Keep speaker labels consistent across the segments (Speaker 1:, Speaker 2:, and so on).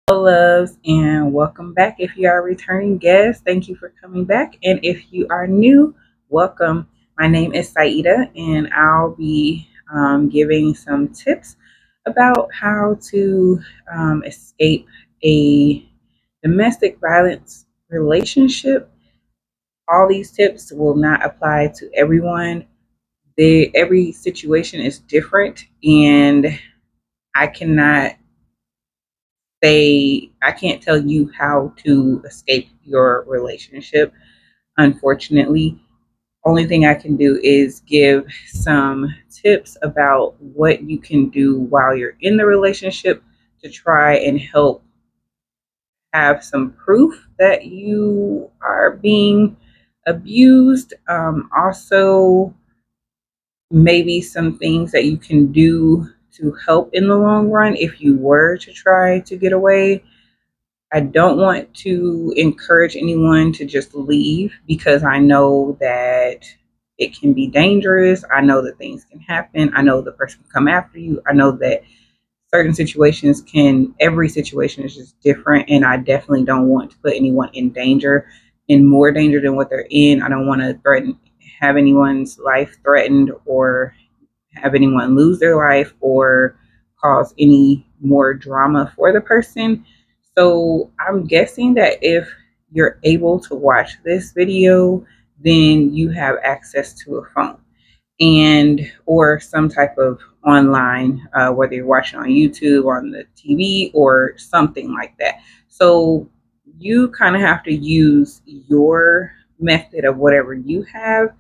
Speaker 1: Hello, loves, and welcome back. If you are a returning guest, thank you for coming back. And if you are new, welcome. My name is Saida, and I'll be giving some tips about how to escape a domestic violence relationship. All these tips will not apply to everyone. Every situation is different, and I cannot I can't tell you how to escape your relationship. Unfortunately, only thing I can do is give some tips about what you can do while you're in the relationship to try and help have some proof that you are being abused. Also, maybe some things that you can do to help in the long run if you were to try to get away. I don't want to encourage anyone to just leave because I know that it can be dangerous. I know that things can happen. I know the person can come after you. I know that every situation is just different. And I definitely don't want to put anyone in danger, in more danger than what they're in. I don't want to have anyone's life threatened or have anyone lose their life or cause any more drama for the person. So I'm guessing that if you're able to watch this video, then you have access to a phone and or some type of online, whether you're watching on YouTube, on the TV, or something like that. So you kind of have to use your method of whatever you have.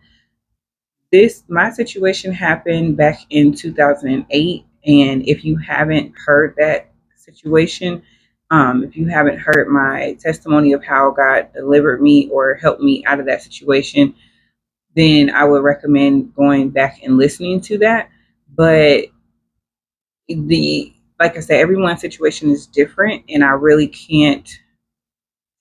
Speaker 1: My situation happened back in 2008, and if you haven't heard that situation, if you haven't heard my testimony of how God delivered me or helped me out of that situation, then I would recommend going back and listening to that. But the like I said, everyone's situation is different, and I really can't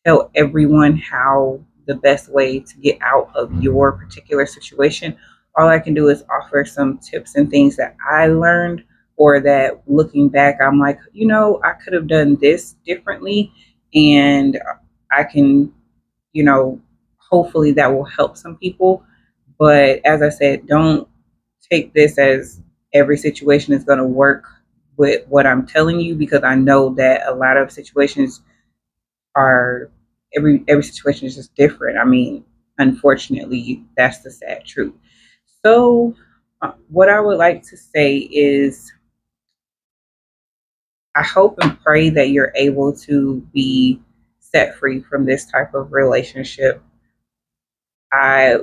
Speaker 1: tell everyone how the best way to get out of your particular situation. All I can do is offer some tips and things that I learned, or that looking back, I'm like, I could have done this differently, and I can, you know, hopefully that will help some people. But as I said, don't take this as every situation is going to work with what I'm telling you, because I know that a lot of situations are every situation is just different. I mean, unfortunately, that's the sad truth. So, what I would like to say is, I hope and pray that you're able to be set free from this type of relationship. I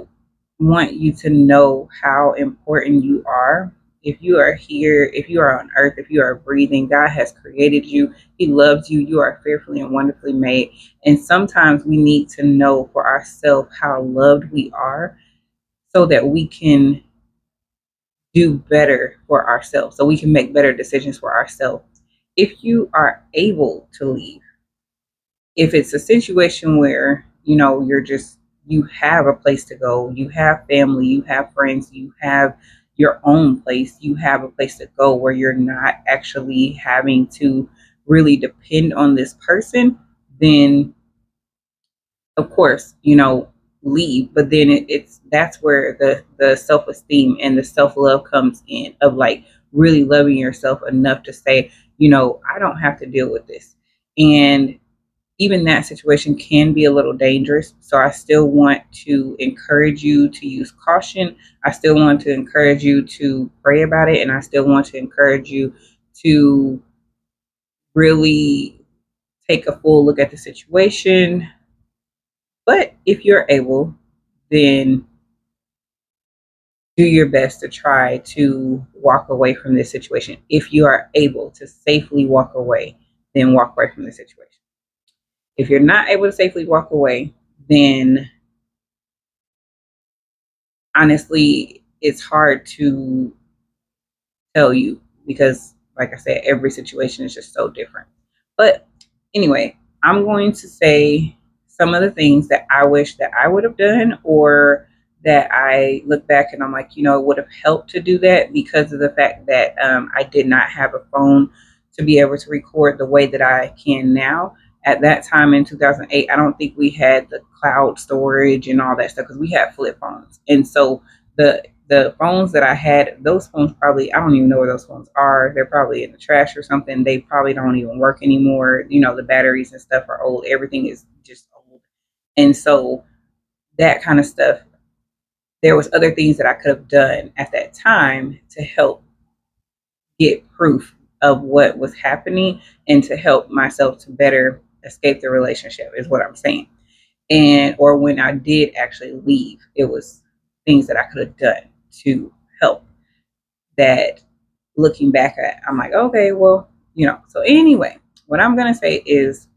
Speaker 1: want you to know how important you are. If you are here, if you are on earth, if you are breathing, God has created you. He loves you. You are fearfully and wonderfully made. And sometimes we need to know for ourselves how loved we are so that we can do better for ourselves, so we can make better decisions for ourselves. If you are able to leave, if it's a situation where you have a place to go, you have family, you have friends, you have your own place, you have a place to go where you're not actually having to really depend on this person, then of course, leave. But then it's that's where the self-esteem and the self-love comes in, of like really loving yourself enough to say, I don't have to deal with this. And even that situation can be a little dangerous. So I still want to encourage you to use caution. I still want to encourage you to pray about it. And I still want to encourage you to really take a full look at the situation. But if you're able, then do your best to try to walk away from this situation. If you are able to safely walk away, then walk away from the situation. If you're not able to safely walk away, then honestly, it's hard to tell you because, like I said, every situation is just so different. But anyway, I'm going to say some of the things that I wish that I would have done, or that I look back and I'm like, it would have helped to do that because of the fact that I did not have a phone to be able to record the way that I can now. At that time in 2008, I don't think we had the cloud storage and all that stuff because we had flip phones. And so the phones that I had, those phones probably, I don't even know where those phones are. They're probably in the trash or something. They probably don't even work anymore. The batteries and stuff are old. Everything is just old. And so that kind of stuff, there was other things that I could have done at that time to help get proof of what was happening and to help myself to better escape the relationship is what I'm saying. And or when I did actually leave, it was things that I could have done to help that looking back at, I'm like, okay, well, so anyway, what I'm going to say is,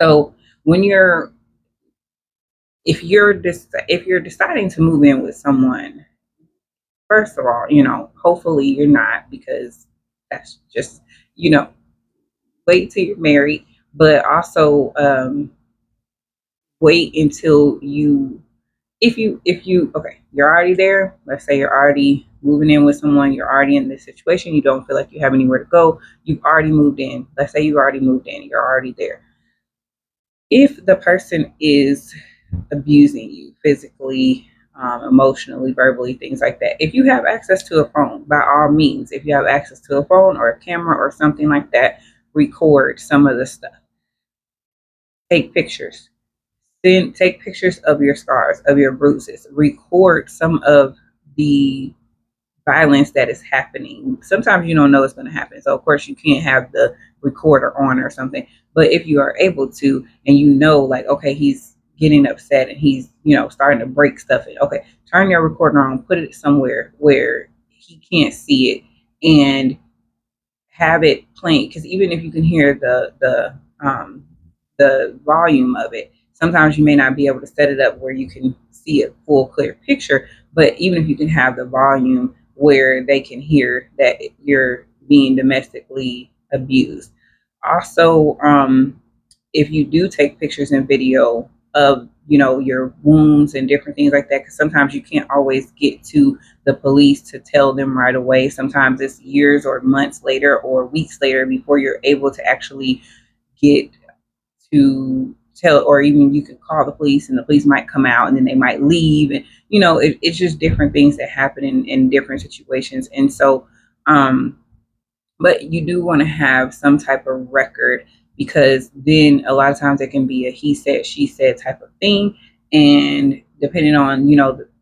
Speaker 1: so when you're if you're deciding to move in with someone, first of all, hopefully you're not, because that's just, you know, wait till you're married, but also wait until if you okay, you're already there. Let's say you're already moving in with someone, you're already in this situation, you don't feel like you have anywhere to go, you've already moved in. Let's say you already moved in, you're already there. If the person is abusing you physically, emotionally, verbally, things like that, if you have access to a phone, by all means, if you have access to a phone or a camera or something like that, record some of the stuff. Take pictures. Then take pictures of your scars, of your bruises. Record some of the violence that is happening. Sometimes you don't know it's going to happen. So, of course, you can't have the recorder on or something. But if you are able to, and like, okay, he's getting upset and he's, starting to break stuff. Okay, turn your recorder on, put it somewhere where he can't see it, and have it playing. Because even if you can hear the volume of it, sometimes you may not be able to set it up where you can see a full clear picture. But even if you can have the volume where they can hear that you're being domestically abused. Also, if you do take pictures and video of your wounds and different things like that, because sometimes you can't always get to the police to tell them right away. Sometimes it's years or months later or weeks later before you're able to actually get to tell, or even you could call the police and the police might come out and then they might leave. And it's just different things that happen in different situations. And so but you do want to have some type of record, because then a lot of times it can be a he said she said type of thing. And depending on,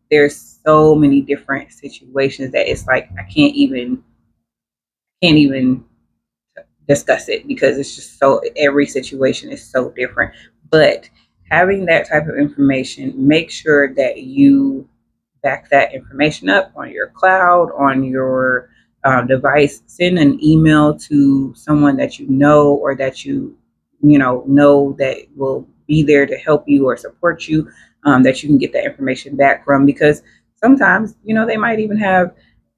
Speaker 1: there's so many different situations that it's like I can't even discuss it, because it's just so, every situation is so different. But having that type of information, make sure that you back that information up on your cloud, on your device. Send an email to someone that you know, or that you know that will be there to help you or support you, that you can get that information back from. Because sometimes they might even have,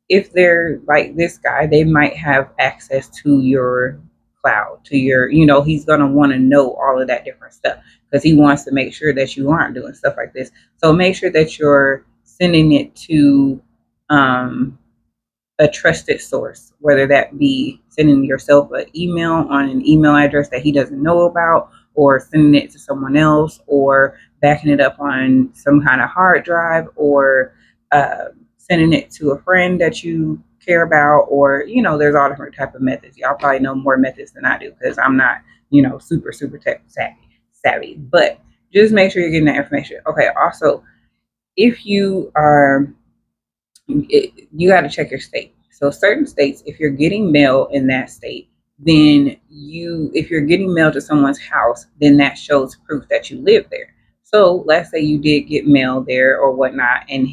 Speaker 1: if they're like this guy, they might have access to your cloud, to your, he's going to want to know all of that different stuff, because he wants to make sure that you aren't doing stuff like this. So make sure that you're sending it to a trusted source, whether that be sending yourself an email on an email address that he doesn't know about, or sending it to someone else, or backing it up on some kind of hard drive, or sending it to a friend that you care about, or there's all different type of methods. Y'all probably know more methods than I do, because I'm not super tech savvy. But just make sure you're getting that information. Okay, also, if you are, you got to check your state. So certain states, if you're getting mail in that state, then if you're getting mail to someone's house, then that shows proof that you live there. So let's say you did get mail there or whatnot, and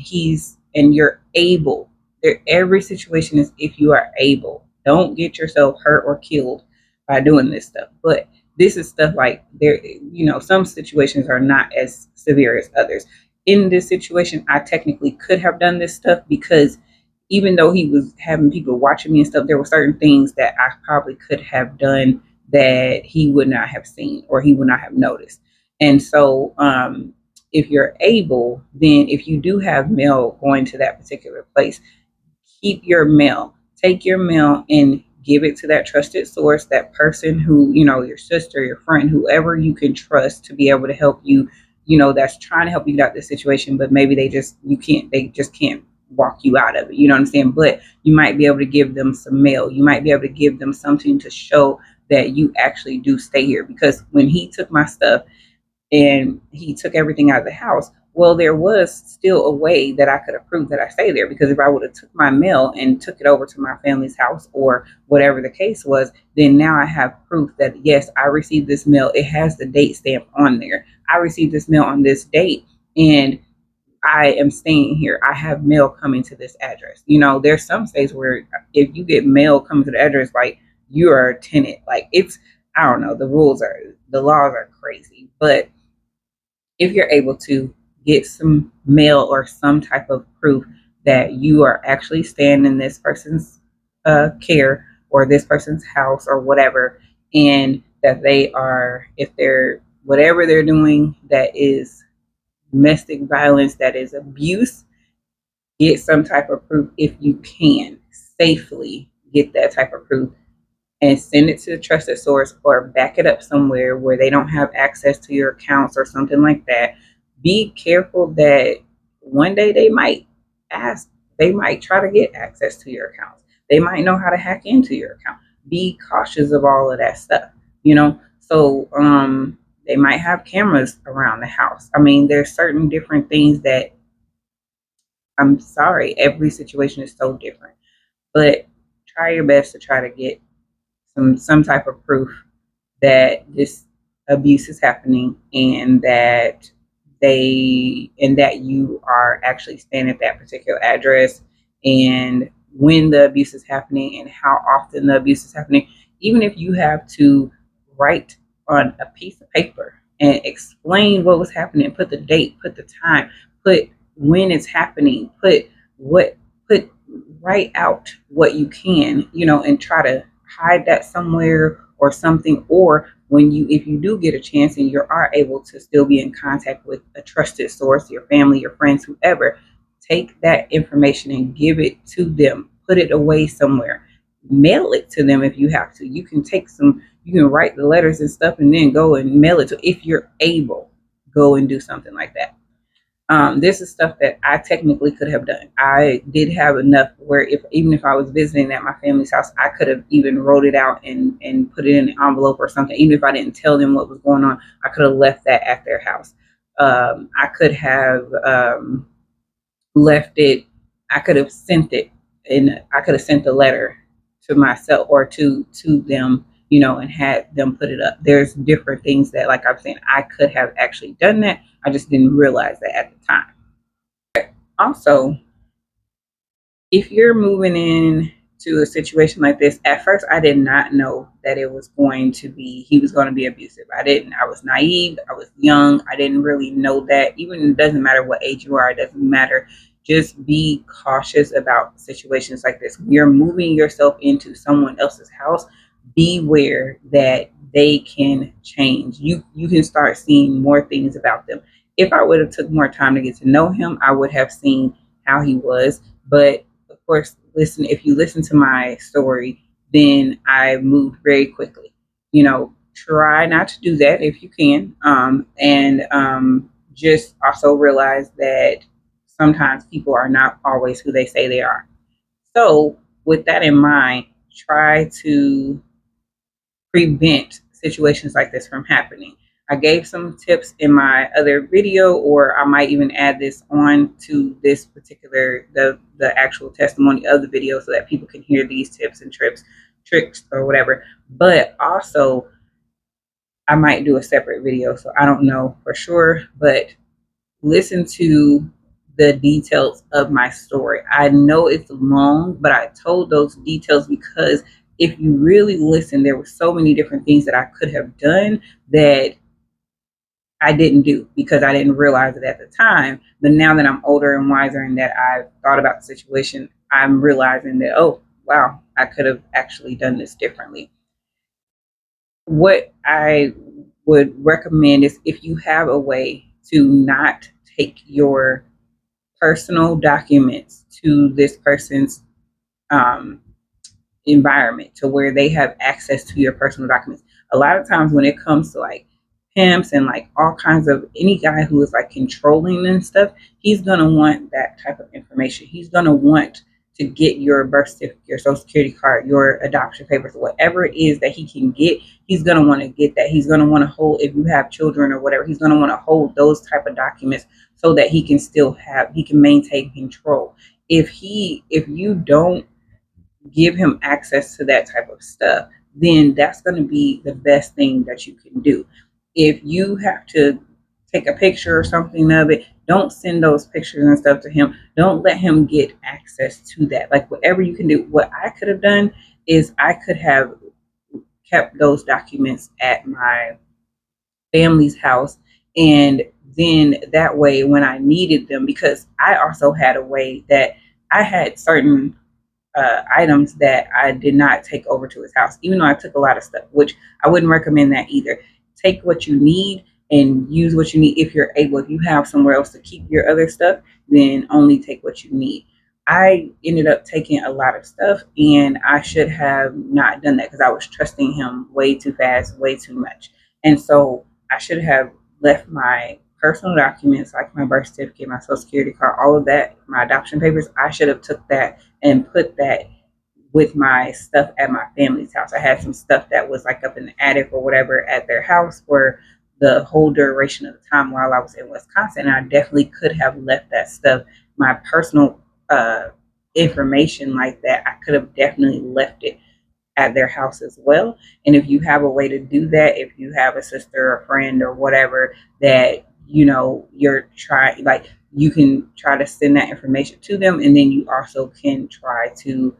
Speaker 1: you're able. There, every situation is if you are able. Don't get yourself hurt or killed by doing this stuff. But this is stuff like some situations are not as severe as others. In this situation, I technically could have done this stuff, because even though he was having people watching me and stuff, there were certain things that I probably could have done that he would not have seen or he would not have noticed. And so, if you're able, then if you do have mail going to that particular place, keep your mail. Take your mail and give it to that trusted source, that person who, your sister, your friend, whoever you can trust to be able to help you, that's trying to help you get out this situation, but maybe they just can't walk you out of it. You know what I'm saying? But you might be able to give them some mail. You might be able to give them something to show that you actually do stay here. Because when he took my stuff and he took everything out of the house, well, there was still a way that I could have proved that I stay there. Because if I would have took my mail and took it over to my family's house or whatever the case was, then now I have proof that yes, I received this mail. It has the date stamp on there. I received this mail on this date, and I am staying here. I have mail coming to this address. There's some states where if you get mail coming to the address, like, you are a tenant. Like, I don't know, the laws are crazy. But if you're able to get some mail or some type of proof that you are actually staying in this person's care or this person's house or whatever, and that if they're, whatever they're doing that is domestic violence, that is abuse, get some type of proof if you can safely get that type of proof and send it to the trusted source or back it up somewhere where they don't have access to your accounts or something like that. Be careful that one day ask, they might try to get access to your accounts. They might know how to hack into your account. Be cautious of all of that stuff, So they might have cameras around the house. I mean, there's certain different things that, I'm sorry, every situation is so different. But try your best to try to get some type of proof that this abuse is happening, and that you are actually staying at that particular address, and when the abuse is happening and how often the abuse is happening. Even if you have to write on a piece of paper and explain what was happening, put the date, put the time, put when it's happening, what put write out what you can, and try to hide that somewhere or something. Or if you do get a chance and you are able to still be in contact with a trusted source, your family, your friends, whoever, take that information and give it to them. Put it away somewhere. Mail it to them if you have to. You can write the letters and stuff and then go and mail it to, if you're able, go and do something like that. This is stuff that I technically could have done. I did have enough where even if I was visiting at my family's house, I could have even wrote it out and put it in an envelope or something. Even if I didn't tell them what was going on, I could have left that at their house. I could have left it. I could have sent it, and I could have sent the letter to myself or to them, and had them put it up. There's different things that, like I'm saying, I could have actually done that. I just didn't realize that at the time. Also, if you're moving in to a situation like this, at first I did not know that he was going to be abusive. I was naive, I was young, I didn't really know that. Even it doesn't matter what age you are, it doesn't matter. Just be cautious about situations like this. When you're moving yourself into someone else's house, beware that they can change. You can start seeing more things about them. If I would have took more time to get to know him, I would have seen how he was. But of course, if you listen to my story, then I moved very quickly. Try not to do that if you can. And just also realize that sometimes people are not always who they say they are. So with that in mind, try to prevent situations like this from happening. I gave some tips in my other video, or I might even add this on to this particular, the actual testimony of the video, so that people can hear these tips and tricks or whatever. But also, I might do a separate video, so I don't know for sure, but listen to the details of my story. I know it's long, but I told those details because if you really listen, there were so many different things that I could have done that I didn't do because I didn't realize it at the time. But now that I'm older and wiser and that I've thought about the situation, I'm realizing that, oh, wow, I could have actually done this differently. What I would recommend is, if you have a way to not take your personal documents to this person's environment to where they have access to your personal documents. A lot of times when it comes to like pimps and like all kinds of any guy who is like controlling and stuff, he's gonna want that type of information. He's gonna want to get your birth certificate, your social security card, your adoption papers, whatever it is that he can get, he's gonna want to get that. He's gonna want to hold, if you have children or whatever, he's gonna want to hold those type of documents so that he can maintain control. If you don't give him access to that type of stuff, then that's going to be the best thing that you can do. If you have to take a picture or something of it, don't send those pictures and stuff to him. Don't let him get access to that. Like whatever you can do. What I could have done is I could have kept those documents at my family's house, and then that way when I needed them, because I also had a way that I had certain items that I did not take over to his house, even though I took a lot of stuff, which I wouldn't recommend that either. Take what you need and use what you need if you're able. If you have somewhere else to keep your other stuff, then only take what you need. I ended up taking a lot of stuff, and I should have not done that because I was trusting him way too fast, way too much. And so I should have left my personal documents like my birth certificate, my social security card, all of that, my adoption papers. I should have took that and put that with my stuff at my family's house. I had some stuff that was like up in the attic or whatever at their house for the whole duration of the time while I was in Wisconsin. And I definitely could have left that stuff, my personal information like that. I could have definitely left it at their house as well. And if you have a way to do that, if you have a sister or friend or whatever that you're trying, like you can try to send that information to them, and then you also can try to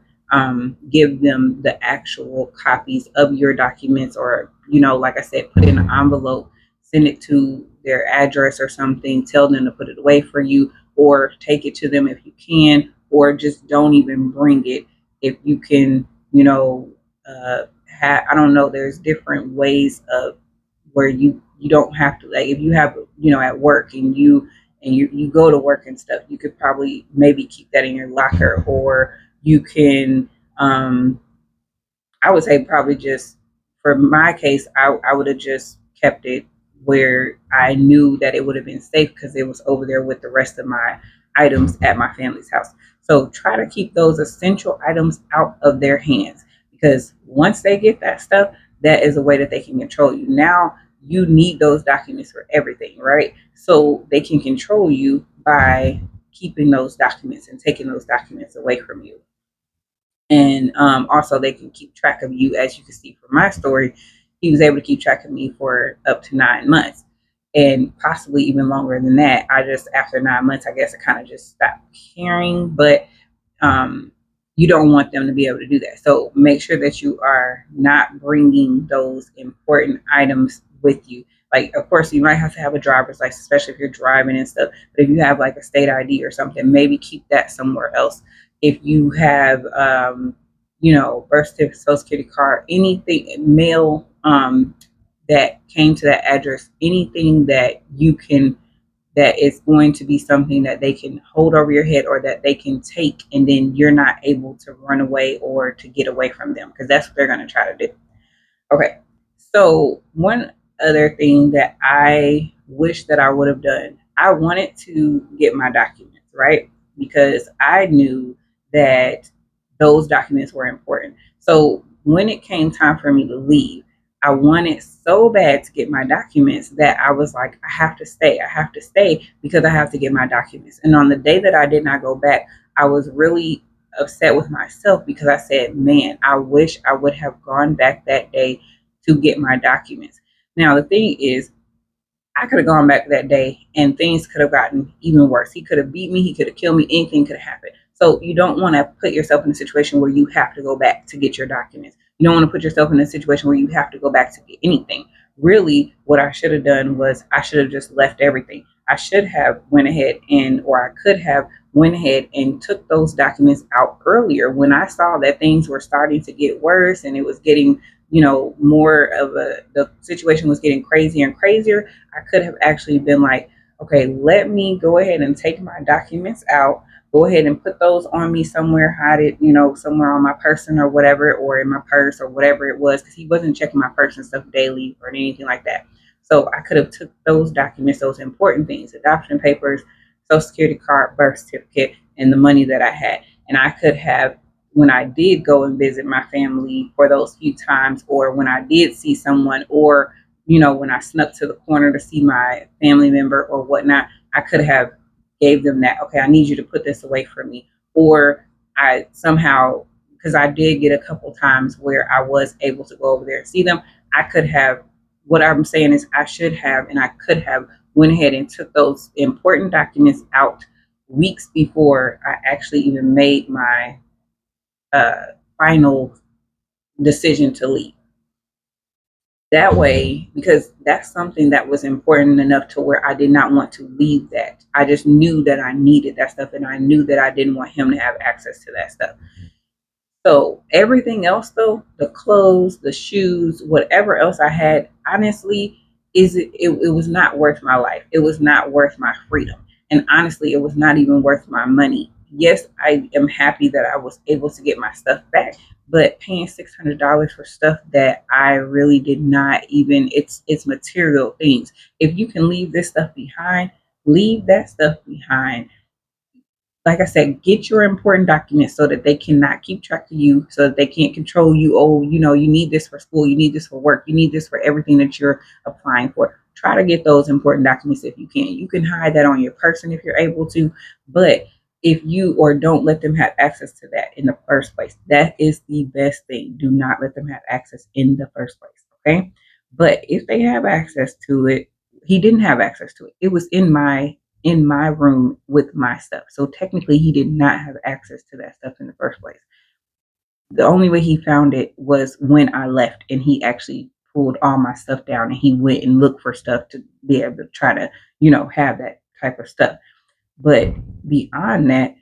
Speaker 1: give them the actual copies of your documents, or like I said, put in an envelope, send it to their address or something, tell them to put it away for you, or take it to them if you can, or just don't even bring it if you can. I don't know. There's different ways of where you don't have to, like if you have at work and you go to work and stuff, you could probably maybe keep that in your locker, or you can I would say probably just for my case, I would have just kept it where I knew that it would have been safe because it was over there with the rest of my items at my family's house. So try to keep those essential items out of their hands, because once they get that stuff, that is a way that they can control you. Now you need those documents for everything, right? So they can control you by keeping those documents and taking those documents away from you. And also they can keep track of you. As you can see from my story, he was able to keep track of me for up to 9 months, and possibly even longer than that. I just, after 9 months, I guess I kind of just stopped caring. But um, you don't want them to be able to do that. So make sure that you are not bringing those important items with you. Like, of course, you might have to have a driver's license, especially if you're driving and stuff. But if you have like a state ID or something, maybe keep that somewhere else. If you have, birth certificate, social security card, anything, mail that came to that address, anything that you can, that is going to be something that they can hold over your head, or that they can take, and then you're not able to run away or to get away from them, because that's what they're going to try to do. Okay. So one other thing that I wish that I would have done, I wanted to get my documents, right? Because I knew that those documents were important. So when it came time for me to leave, I wanted so bad to get my documents that I was like, I have to stay. I have to stay because I have to get my documents. And on the day that I did not go back, I was really upset with myself because I said, man, I wish I would have gone back that day to get my documents. Now, the thing is, I could have gone back that day and things could have gotten even worse. He could have beat me. He could have killed me. Anything could have happened. So you don't want to put yourself in a situation where you have to go back to get your documents. You don't want to put yourself in a situation where you have to go back to get anything. Really, what I should have done was I should have just left everything. I should have went ahead or I could have went ahead and took those documents out earlier when I saw that things were starting to get worse and it was getting, more of the situation was getting crazier and crazier. I could have actually been like, okay, let me go ahead and take my documents out. go ahead and put those on me somewhere, hide it, somewhere on my person or whatever, or in my purse or whatever it was, because he wasn't checking my purse and stuff daily or anything like that. So I could have took those documents, those important things, adoption papers, social security card, birth certificate, and the money that I had. And I could have, when I did go and visit my family for those few times, or when I did see someone, or when I snuck to the corner to see my family member or whatnot, I could have gave them that, okay, I need you to put this away from me. Or I somehow, because I did get a couple times where I was able to go over there and see them, I could have, what I'm saying is I should have, and I could have went ahead and took those important documents out weeks before I actually even made my final decision to leave. That way, because that's something that was important enough to where I did not want to leave that. I just knew that I needed that stuff, and I knew that I didn't want him to have access to that stuff. So everything else, though, the clothes, the shoes, whatever else I had, honestly, it was not worth my life. It was not worth my freedom. And honestly, it was not even worth my money. Yes, I am happy that I was able to get my stuff back, but paying $600 for stuff that I really did not even, it's material things. If you can leave this stuff behind, leave that stuff behind. Like I said, get your important documents so that they cannot keep track of you, so that they can't control you. Oh, you need this for school, you need this for work, you need this for everything that you're applying for. Try to get those important documents if you can. You can hide that on your person if you're able to, but if you, or don't let them have access to that in the first place. That is the best thing. Do not let them have access in the first place. Okay. But if they have access to it, he didn't have access to it. It was in my room with my stuff. So technically, he did not have access to that stuff in the first place. The only way he found it was when I left, and he actually pulled all my stuff down, and he went and looked for stuff to be able to try to, have that type of stuff. But beyond that,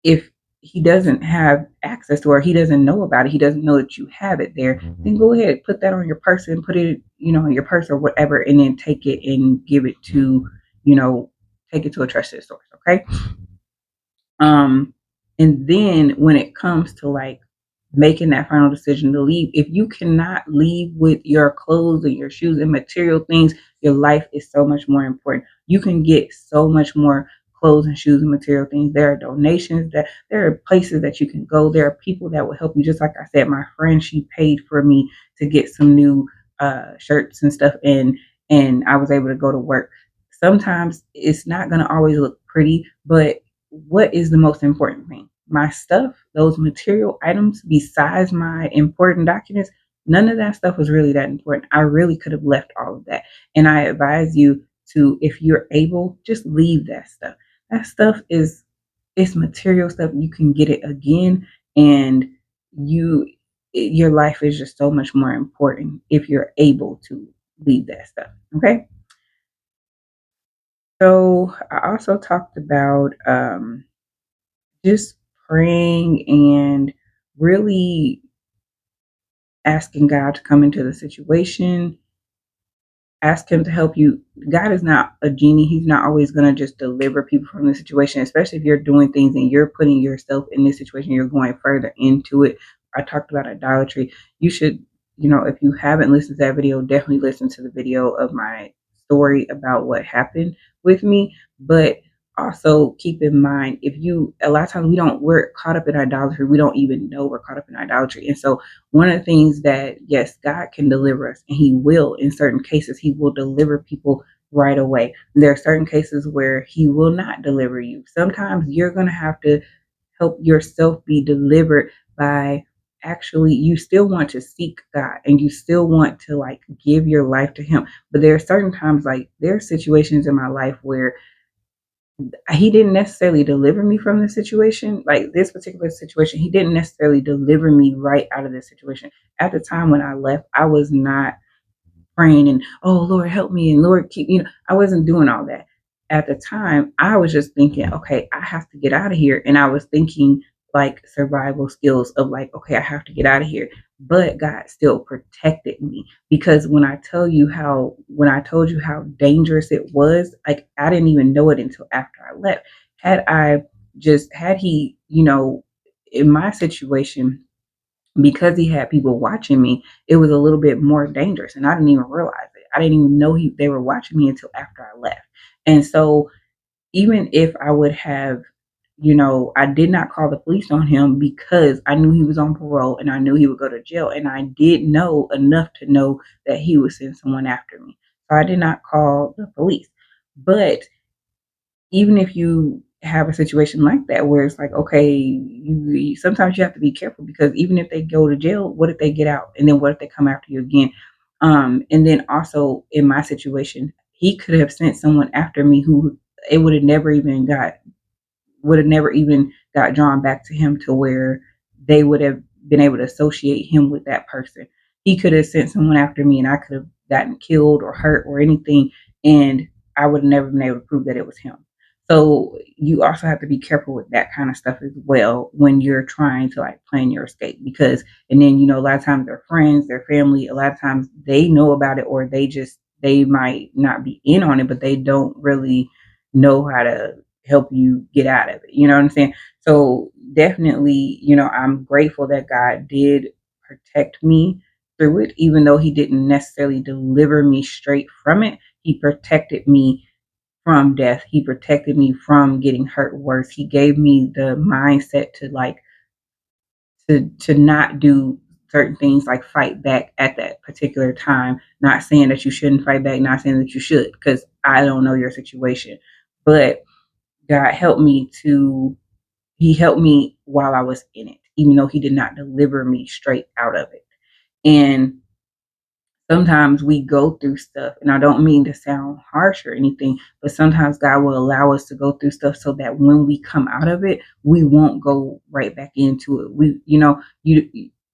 Speaker 1: if he doesn't have access to, or he doesn't know about it, he doesn't know that you have it there, then go ahead, put that on your person, put it, in your purse or whatever, and then take it and give it to, you know, take it to a trusted source. Okay. Um, and then when it comes to like making that final decision to leave, if you cannot leave with your clothes and your shoes and material things, your life is so much more important. You can get so much more clothes and shoes and material things. There are donations, that there are places that you can go. There are people that will help you. Just like I said, my friend, she paid for me to get some new shirts and stuff, and I was able to go to work. Sometimes it's not going to always look pretty, but what is the most important thing? My stuff, those material items, besides my important documents, none of that stuff was really that important. I really could have left all of that. And I advise you to, if you're able, just leave that stuff. That stuff is, it's material stuff. You can get it again, and you your life is just so much more important if you're able to leave that stuff. Okay. So I also talked about just praying and really asking God to come into the situation. Ask him to help you. God is not a genie. He's not always going to just deliver people from the situation, especially if you're doing things and you're putting yourself in this situation, you're going further into it. I talked about idolatry. You should, if you haven't listened to that video, definitely listen to the video of my story about what happened with me. But also keep in mind, a lot of times we're caught up in idolatry. We don't even know we're caught up in idolatry. And so one of the things that, yes, God can deliver us, and he will. In certain cases, he will deliver people right away. There are certain cases where he will not deliver you. Sometimes you're going to have to help yourself be delivered by, actually, you still want to seek God, and you still want to like give your life to him. But there are certain times, like there are situations in my life where he didn't necessarily deliver me from the situation. Like this particular situation, he didn't necessarily deliver me right out of this situation. At the time when I left, I was not praying and, oh Lord, help me, and Lord, keep, I wasn't doing all that. At the time, I was just thinking, okay, I have to get out of here. And I was thinking like survival skills of like, okay, I have to get out of here. But God still protected me, because when I told you how dangerous it was, like I didn't even know it until after I left. Had I just had he, in my situation, because he had people watching me, it was a little bit more dangerous, and I didn't even realize it. I didn't even know they were watching me until after I left. And so even if I would have, I did not call the police on him because I knew he was on parole and I knew he would go to jail. And I did know enough to know that he would send someone after me. So I did not call the police. But even if you have a situation like that where it's like, okay, sometimes you have to be careful, because even if they go to jail, what if they get out, and then what if they come after you again? And then also in my situation, he could have sent someone after me who it would have never even got drawn back to him, to where they would have been able to associate him with that person. He could have sent someone after me and I could have gotten killed or hurt or anything, and I would have never been able to prove that it was him. So you also have to be careful with that kind of stuff as well when you're trying to like plan your escape, because and then a lot of times their friends, their family, a lot of times they know about it, or they might not be in on it, but they don't really know how to help you get out of it. You know what I'm saying? So definitely, I'm grateful that God did protect me through it, even though he didn't necessarily deliver me straight from it. He protected me from death. He protected me from getting hurt worse. He gave me the mindset to to not do certain things, like fight back at that particular time. Not saying that you shouldn't fight back, not saying that you should, because I don't know your situation. But God helped me to he helped me while I was in it, even though he did not deliver me straight out of it. And sometimes we go through stuff, and I don't mean to sound harsh or anything, but sometimes God will allow us to go through stuff so that when we come out of it, we won't go right back into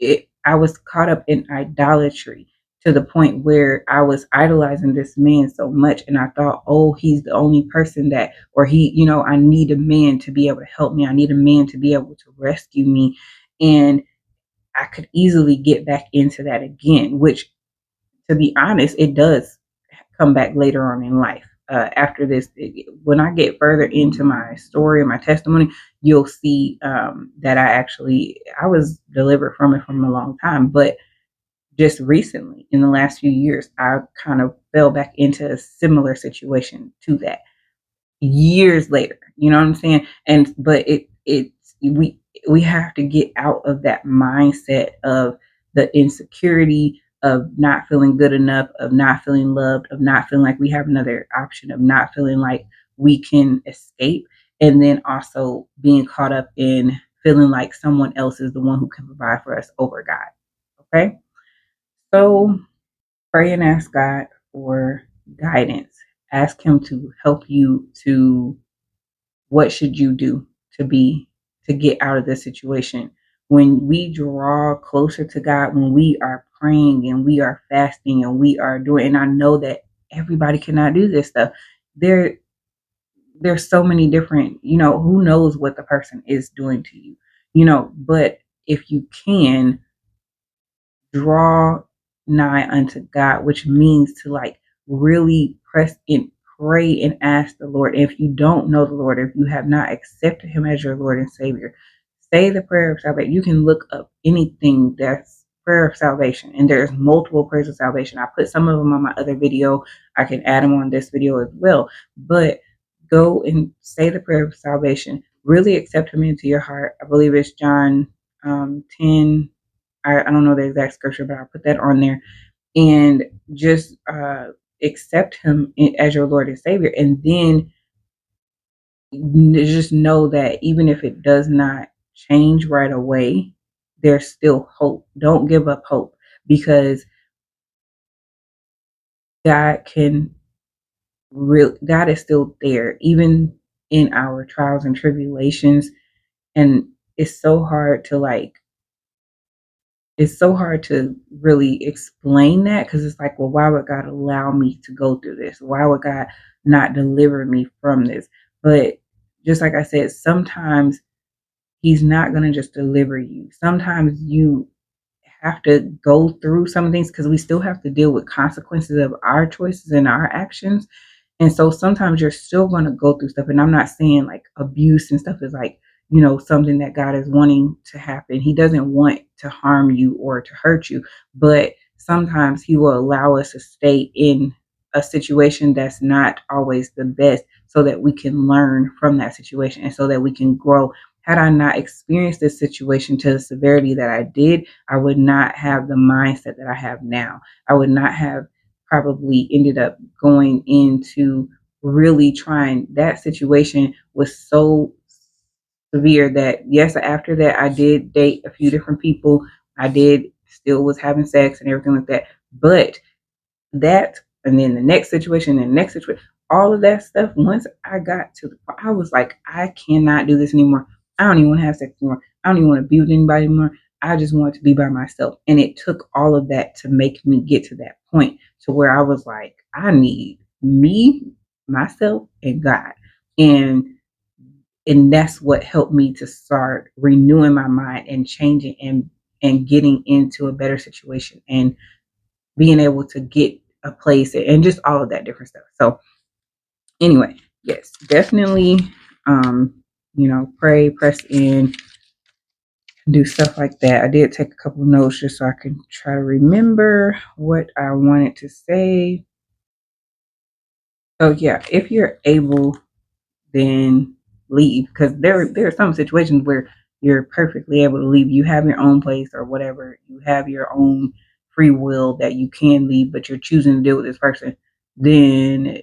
Speaker 1: it. I was caught up in idolatry to the point where I was idolizing this man so much, and I thought, oh, he's the only person that, or I need a man to be able to help me. I need a man to be able to rescue me. And I could easily get back into that again, which, to be honest, it does come back later on in life. After this, when I get further into my story and my testimony, you'll see that I was delivered from it from a long time, but just recently, in the last few years, I kind of fell back into a similar situation to that years later. You know what I'm saying? And but we have to get out of that mindset of the insecurity of not feeling good enough, of not feeling loved, of not feeling like we have another option, of not feeling like we can escape, and then also being caught up in feeling like someone else is the one who can provide for us over God. Okay? So pray and ask God for guidance. Ask him to help you to, what should you do to get out of this situation. When we draw closer to God, when we are praying and we are fasting and we are doing, and I know that everybody cannot do this stuff. there there's so many different, who knows what the person is doing to you, but if you can draw nigh unto God, which means to like really press in, pray and ask the Lord. If you don't know the Lord, if you have not accepted him as your Lord and Savior, say the prayer of salvation. You can look up anything that's prayer of salvation, and there's multiple prayers of salvation. I put some of them on my other video. I can add them on this video as well. But go and say the prayer of salvation. Really accept him into your heart. I believe it's John 10. I don't know the exact scripture, but I'll put that on there. And just accept him as your Lord and Savior. And then just know that even if it does not change right away, there's still hope. Don't give up hope, because God can God is still there, even in our trials and tribulations. And it's so hard to really explain that, because it's like, well, why would God allow me to go through this? Why would God not deliver me from this? But just like I said, sometimes he's not going to just deliver you. Sometimes you have to go through some things, because we still have to deal with consequences of our choices and our actions. And so sometimes you're still going to go through stuff. And I'm not saying like abuse and stuff is like, something that God is wanting to happen. He doesn't want to harm you or to hurt you, but sometimes He will allow us to stay in a situation that's not always the best so that we can learn from that situation and so that we can grow. Had I not experienced this situation to the severity that I did, I would not have the mindset that I have now. I would not have probably ended up going into really trying. That situation was so severe that yes, after that I did date a few different people. I did still was having sex and everything like that. But that, and then the next situation and the next situation, all of that stuff, once I got to the point, I was like, I cannot do this anymore. I don't even want to have sex anymore. I don't even want to be with anybody anymore. I just want to be by myself. And it took all of that to make me get to that point to where I was like, I need me, myself, and God. And and that's what helped me to start renewing my mind and changing and getting into a better situation and being able to get a place and just all of that different stuff. So anyway, yes, definitely, pray, press in, do stuff like that. I did take a couple of notes just so I can try to remember what I wanted to say. So yeah, if you're able, then leave, because there are some situations where you're perfectly able to leave. You have your own place or whatever. You have your own free will that you can leave, but you're choosing to deal with this person. Then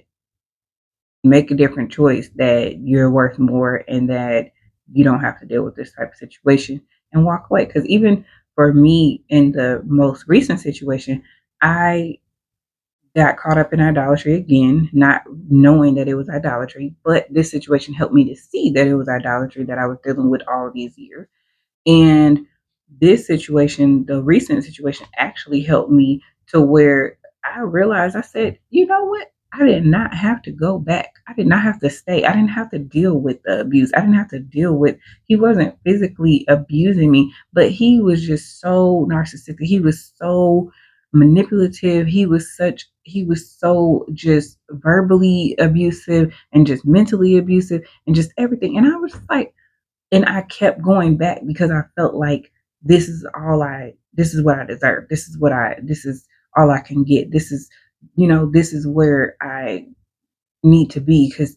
Speaker 1: make a different choice that you're worth more and that you don't have to deal with this type of situation and walk away. Because even for me in the most recent situation, I got caught up in idolatry again, not knowing that it was idolatry, but this situation helped me to see that it was idolatry that I was dealing with all these years. And this situation, the recent situation, actually helped me to where I realized, I said, you know what? I did not have to go back. I did not have to stay. I didn't have to deal with the abuse. I didn't have to deal with, he wasn't physically abusing me, but he was just so narcissistic. He was so manipulative. He was so just verbally abusive and just mentally abusive and just everything. And I was like, and I kept going back because I felt like this is what I deserve. This is all I can get. This is where I need to be, because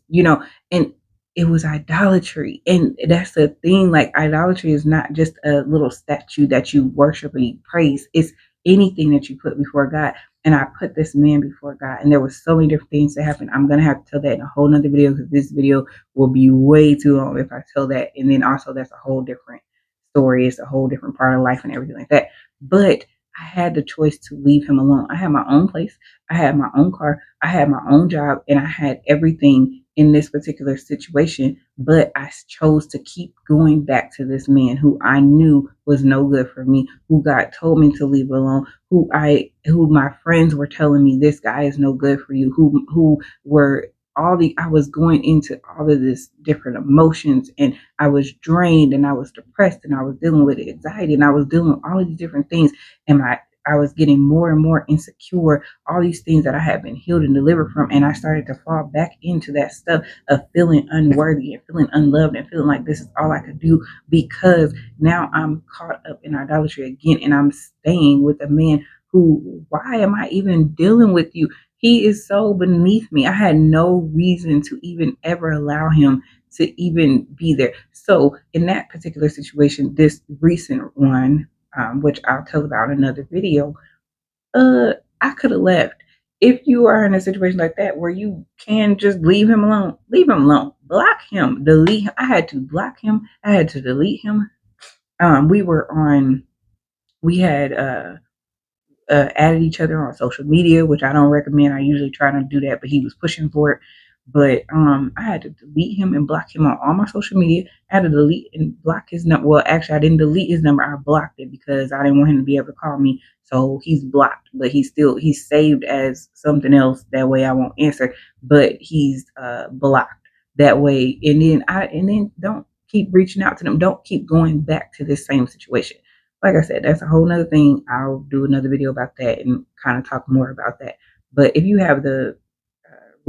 Speaker 1: and it was idolatry. And that's the thing, like idolatry is not just a little statue that you worship and you praise. It's anything that you put before God. And I put this man before God, and there was so many different things that happened. I'm gonna have to tell that in a whole nother video, because this video will be way too long if I tell that. And then also that's a whole different story. It's a whole different part of life and everything like that. But I had the choice to leave him alone. I had my own place. I had my own car. I had my own job, and I had everything in this particular situation. But I chose to keep going back to this man who I knew was no good for me, who God told me to leave alone, who my friends were telling me this guy is no good for you, who were I was going into all of this different emotions, and I was drained, and I was depressed, and I was dealing with anxiety, and I was dealing with all of these different things, and I was getting more and more insecure, all these things that I had been healed and delivered from. And I started to fall back into that stuff of feeling unworthy and feeling unloved and feeling like this is all I could do, because now I'm caught up in idolatry again, and I'm staying with a man who, why am I even dealing with you? He is so beneath me. I had no reason to even ever allow him to even be there. So in that particular situation, this recent one, which I'll tell about in another video, I could have left. If you are in a situation like that where you can just leave him alone, leave him alone. Block him, delete him. I had to block him. I had to delete him. We were on. We had added each other on social media, which I don't recommend. I usually try not to do that, but he was pushing for it. But I had to delete him and block him on all my social media. I had to delete and block his number. Well, actually, I didn't delete his number. I blocked it because I didn't want him to be able to call me. So he's blocked, but he's saved as something else. That way I won't answer. But he's blocked that way. And then don't keep reaching out to them. Don't keep going back to this same situation. Like I said, that's a whole nother thing. I'll do another video about that and kind of talk more about that. But if you have the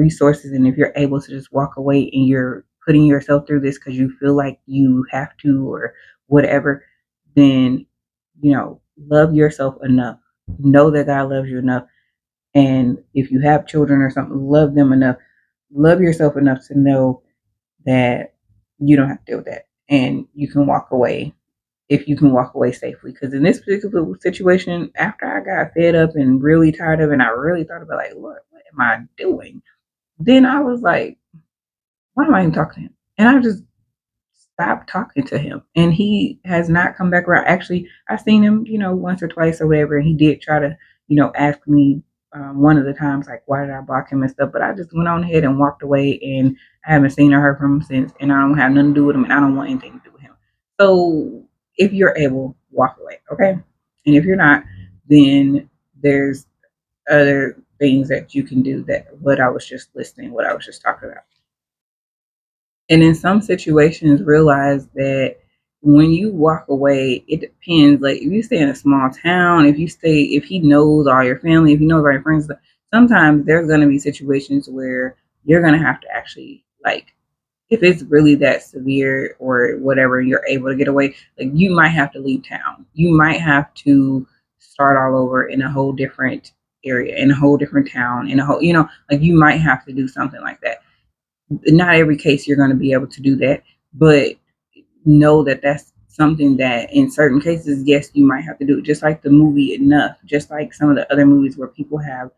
Speaker 1: resources, and if you're able to just walk away and you're putting yourself through this because you feel like you have to or whatever, then love yourself enough. Know that God loves you enough. And if you have children or something, love them enough. Love yourself enough to know that you don't have to deal with that. And you can walk away if you can walk away safely. Because in this particular situation, after I got fed up and really tired of it, and I really thought about, like, what am I doing? Then I was like, why am I even talking to him? And I just stopped talking to him. And he has not come back around. Actually, I seen him, once or twice or whatever. And he did try to, ask me one of the times, like, why did I block him and stuff. But I just went on ahead and walked away. And I haven't seen or heard from him since. And I don't have nothing to do with him. And I don't want anything to do with him. So if you're able, walk away. Okay. And if you're not, then there's other things that you can do, that what I was just listening, what I was just talking about. And in some situations, realize that when you walk away, it depends. Like, if you stay in a small town, if he knows all your family, if he knows all your friends, sometimes there's going to be situations where you're going to have to actually, like, if it's really that severe or whatever, you're able to get away, like, you might have to leave town. You might have to start all over in a whole different area, in a whole different town, in a whole, like, you might have to do something like that. Not every case you're going to be able to do that, but know that that's something that in certain cases, yes, you might have to do it. Just like the movie Enough, just like some of the other movies where people have,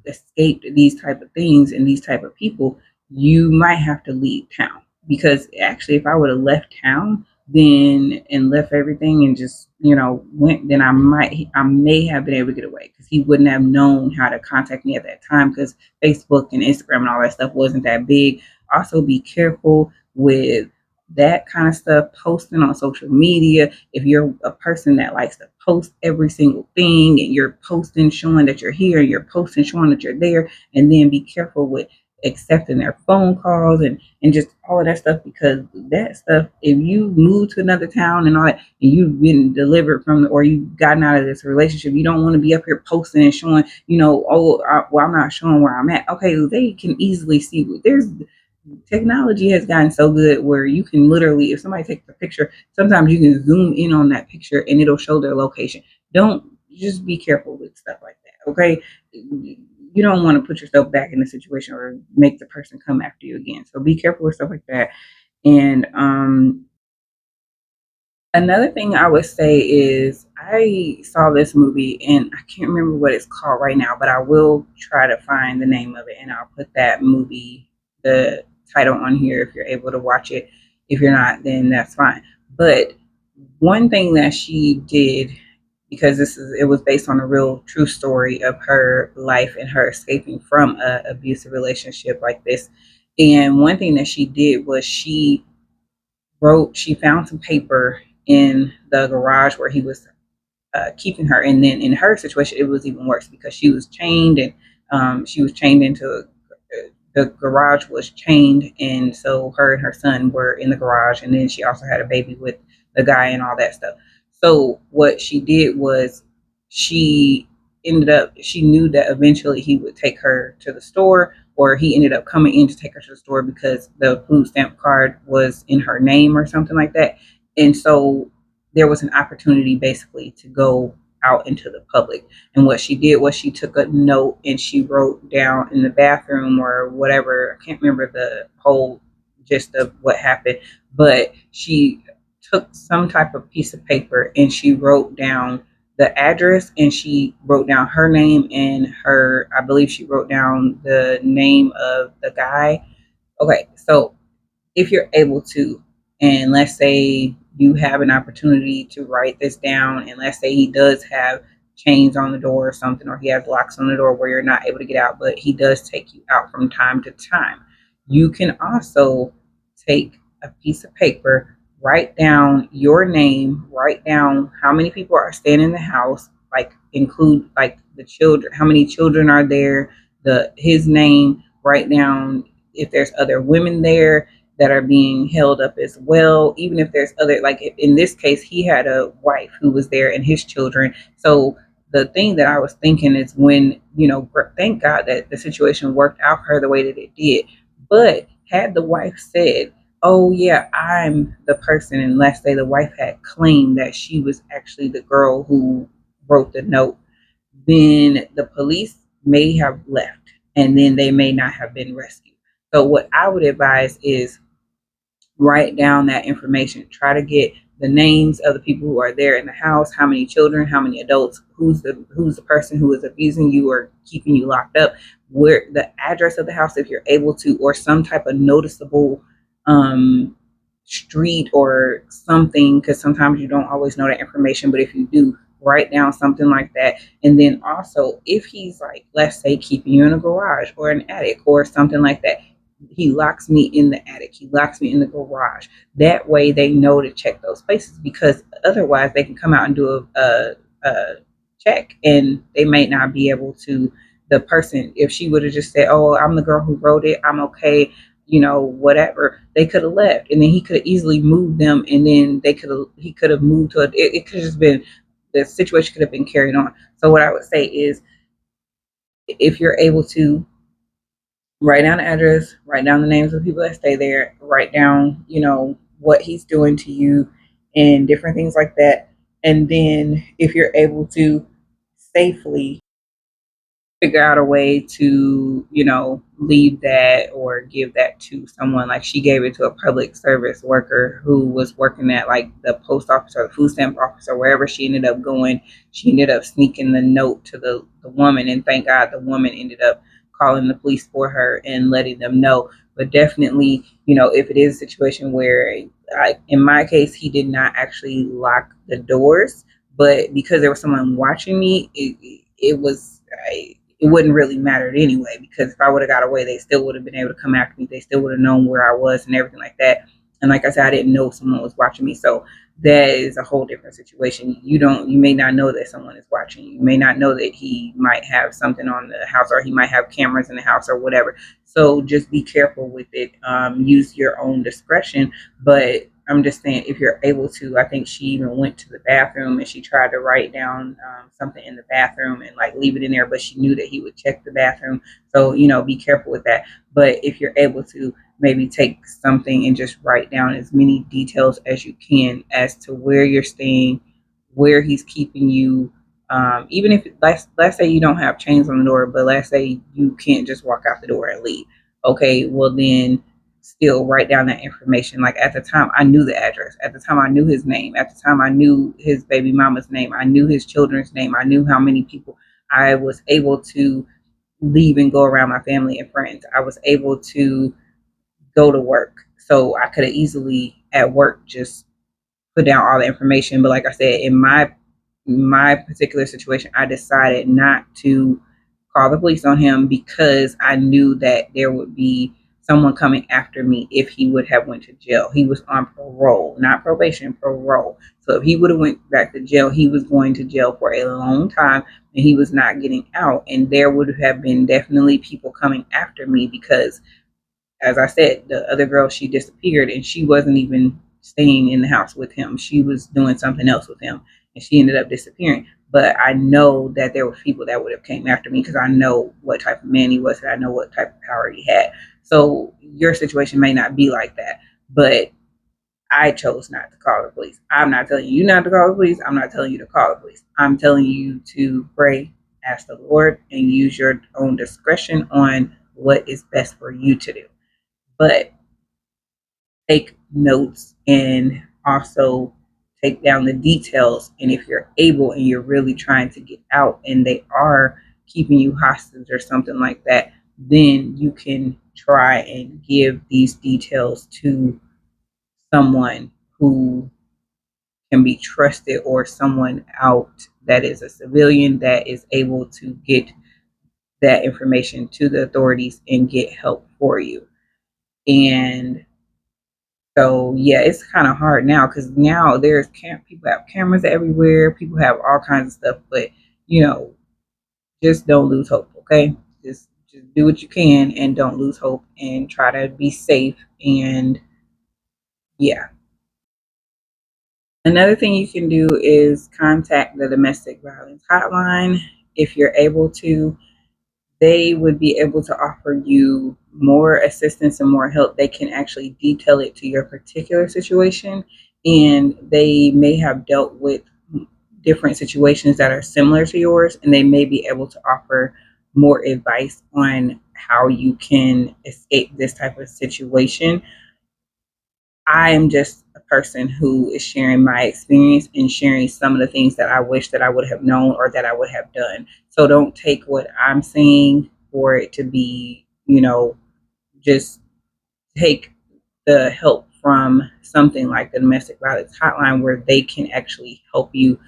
Speaker 1: escaped these type of things and these type of people, you might have to leave town. Because actually, if I would have left town then and left everything and just, went, then I may have been able to get away, because he wouldn't have known how to contact me at that time, because Facebook and Instagram and all that stuff wasn't that big. Also, be careful with that kind of stuff, posting on social media. If you're a person that likes to post every single thing, and you're posting showing that you're here, you're posting showing that you're there, and then be careful with accepting their phone calls and just all of that stuff, because that stuff, if you move to another town and all that, and you've been delivered from, or you've gotten out of this relationship, you don't want to be up here posting and showing, I'm not showing where I'm at. Okay, they can easily see. There's Technology has gotten so good where you can literally, if somebody takes a picture, sometimes you can zoom in on that picture and it'll show their location. Don't Just be careful with stuff like that. Okay. You don't want to put yourself back in a situation or make the person come after you again. So be careful with stuff like that. And another thing I would say is, I saw this movie and I can't remember what it's called right now, but I will try to find the name of it and I'll put that movie, the title, on here if you're able to watch it. If you're not, then that's fine. But one thing that she did, because it was based on a real true story of her life and her escaping from a abusive relationship like this. And one thing that she did was she found some paper in the garage where he was keeping her. And then in her situation, it was even worse, because she was chained, and she was chained into the garage was chained. And so her and her son were in the garage. And then she also had a baby with the guy and all that stuff. So what she did was, she knew that eventually he would take her to the store, or he ended up coming in to take her to the store, because the food stamp card was in her name or something like that. And so there was an opportunity basically to go out into the public. And what she did was, she took a note and she wrote down in the bathroom or whatever. I can't remember the whole gist of what happened, but she took some type of piece of paper and she wrote down the address, and she wrote down her name and I believe she wrote down the name of the guy. Okay, so if you're able to, and let's say you have an opportunity to write this down, and let's say he does have chains on the door or something, or he has locks on the door where you're not able to get out, but he does take you out from time to time, you can also take a piece of paper, write down your name, write down how many people are staying in the house, like include like the children, how many children are there, his name, write down if there's other women there that are being held up as well. Even if there's other, like in this case, he had a wife who was there and his children. So the thing that I was thinking is when, thank God that the situation worked out for her the way that it did. But had the wife said, oh, yeah, I'm the person, and let's say the wife had claimed that she was actually the girl who wrote the note, then the police may have left and then they may not have been rescued. So, what I would advise is write down that information. Try to get the names of the people who are there in the house, how many children, how many adults, who's the person who is abusing you or keeping you locked up, where the address of the house if you're able to, or some type of noticeable um, street or something, because sometimes you don't always know that information, but if you do, write down something like that. And then also, if he's like, let's say, keeping you in a garage or an attic or something like that, he locks me in the attic, he locks me in the garage. That way they know to check those places, because otherwise they can come out and do a check and they may not be able to. The person, if she would have just said, oh, I'm the girl who wrote it, I'm okay, whatever, they could have left and then he could have easily moved them, and then he could have moved to it could have just been, the situation could have been carried on. So what I would say is, if you're able to, write down the address, write down the names of the people that stay there, write down, what he's doing to you and different things like that. And then if you're able to safely figure out a way to, leave that or give that to someone. Like she gave it to a public service worker who was working at like the post office or the food stamp office or wherever she ended up going. She ended up sneaking the note to the woman, and thank God the woman ended up calling the police for her and letting them know. But definitely, if it is a situation where, in my case, he did not actually lock the doors, but because there was someone watching me, it was, it wouldn't really matter anyway, because if I would have got away, they still would have been able to come after me. They still would have known where I was and everything like that. And like I said, I didn't know someone was watching me. So that is a whole different situation. You may not know that someone is watching you. You may not know that he might have something on the house, or he might have cameras in the house or whatever. So just be careful with it. Use your own discretion. But I'm just saying, if you're able to, I think she even went to the bathroom and she tried to write down something in the bathroom and like leave it in there, but she knew that he would check the bathroom. So, be careful with that. But if you're able to, maybe take something and just write down as many details as you can as to where you're staying, where he's keeping you. Even if, let's say you don't have chains on the door, but let's say you can't just walk out the door and leave. Okay, well then still write down that information. Like at the time, I knew the address. At the time, I knew his name. At the time, I knew his baby mama's name. I knew his children's name. I knew how many people. I was able to leave and go around my family and friends. I was able to go to work. So I could have easily at work just put down all the information. But like I said, in my particular situation, I decided not to call the police on him because I knew that there would be someone coming after me if he would have went to jail. He was on parole, not probation, parole. So if he would have went back to jail, he was going to jail for a long time and he was not getting out. And there would have been definitely people coming after me because, as I said, the other girl, she disappeared and she wasn't even staying in the house with him. She was doing something else with him and she ended up disappearing. But I know that there were people that would have came after me because I know what type of man he was and I know what type of power he had. So your situation may not be like that, but I chose not to call the police. I'm not telling you not to call the police. I'm not telling you to call the police. I'm telling you to pray, ask the Lord, and use your own discretion on what is best for you to do. But take notes and also take down the details. And if you're able and you're really trying to get out and they are keeping you hostage or something like that, then you can try and give these details to someone who can be trusted, or someone out that is a civilian that is able to get that information to the authorities and get help for you. And so yeah, it's kind of hard now because now people have cameras everywhere, people have all kinds of stuff, but you know, just don't lose hope, okay? Just do what you can and don't lose hope and try to be safe, and yeah. Another thing you can do is contact the domestic violence hotline if you're able to. They would be able to offer you more assistance and more help. They can actually detail it to your particular situation, and they may have dealt with different situations that are similar to yours, and they may be able to offer more advice on how you can escape this type of situation. I am just a person who is sharing my experience and sharing some of the things that I wish that I would have known or that I would have done. So don't take what I'm saying for it to be, just take the help from something like the domestic violence hotline where they can actually help you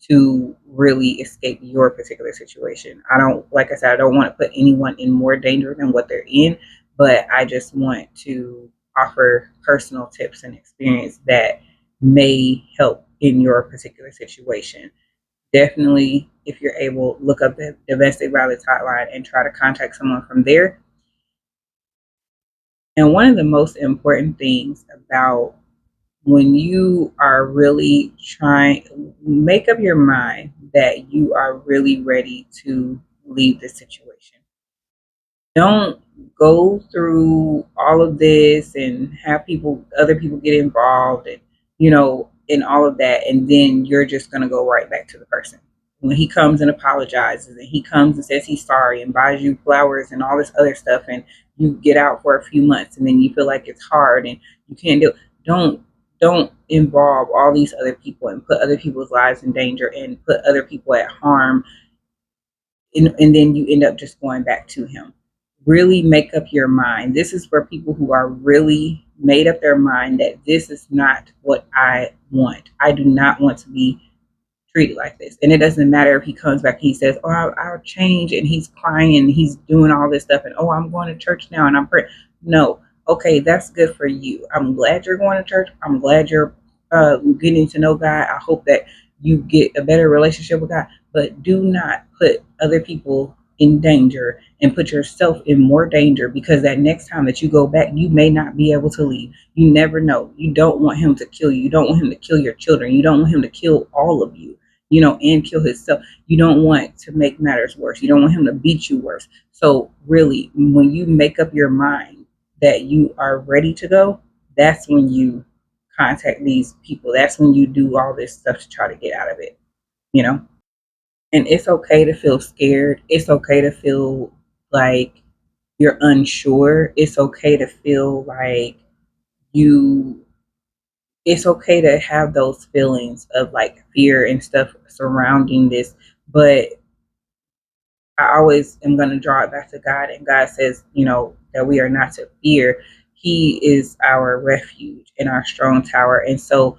Speaker 1: to really escape your particular situation. I don't, like I said, I don't want to put anyone in more danger than what they're in, but I just want to offer personal tips and experience that may help in your particular situation. Definitely, if you're able, look up the domestic violence hotline and try to contact someone from there. And one of the most important things about when you are really trying, make up your mind that you are really ready to leave the situation. Don't go through all of this and have other people get involved and, in all of that. And then you're just going to go right back to the person. When he comes and apologizes and he comes and says he's sorry and buys you flowers and all this other stuff, and you get out for a few months and then you feel like it's hard and you can't do it. Don't involve all these other people and put other people's lives in danger and put other people at harm, and then you end up just going back to him. Really make up your mind. This is for people who are really made up their mind that this is not what I want. I do not want to be treated like this. And it doesn't matter if he comes back and he says, "Oh, I'll change," and he's crying and he's doing all this stuff, and, "Oh, I'm going to church now and I'm praying." No. Okay, that's good for you. I'm glad you're going to church. I'm glad you're getting to know God. I hope that you get a better relationship with God. But do not put other people in danger and put yourself in more danger, because that next time that you go back, you may not be able to leave. You never know. You don't want him to kill you. You don't want him to kill your children. You don't want him to kill all of you, and kill himself. You don't want to make matters worse. You don't want him to beat you worse. So really, when you make up your mind that you are ready to go, that's when you contact these people. That's when you do all this stuff to try to get out of it, you know? And it's okay to feel scared. It's okay to feel like you're unsure. It's okay to feel like you it's okay to have those feelings of like fear and stuff surrounding this, but I always am going to draw it back to God, and God says, that we are not to fear. He is our refuge and our strong tower. And so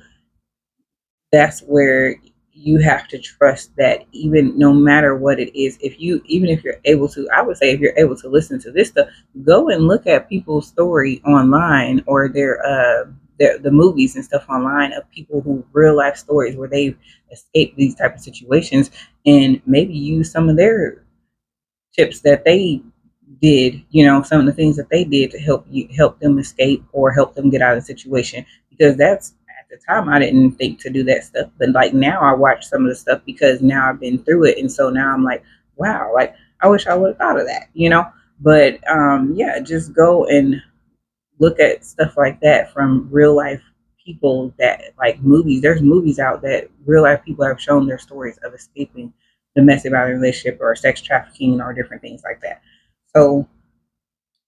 Speaker 1: that's where you have to trust that, even no matter what it is, even if you're able to, I would say, if you're able to listen to this stuff, go and look at people's story online, or their the movies and stuff online of people who real life stories where they've escaped these type of situations, and maybe use some of their tips that they did, some of the things that they did to help them escape or help them get out of the situation. Because that's, at the time, I didn't think to do that stuff, but like now I watch some of the stuff because now I've been through it, and so now I'm like, wow, like I wish I would have thought of that. But yeah, just go and look at stuff like that from real life people, that like movies. There's movies out that real life people have shown their stories of escaping domestic violence relationship or sex trafficking or different things like that. So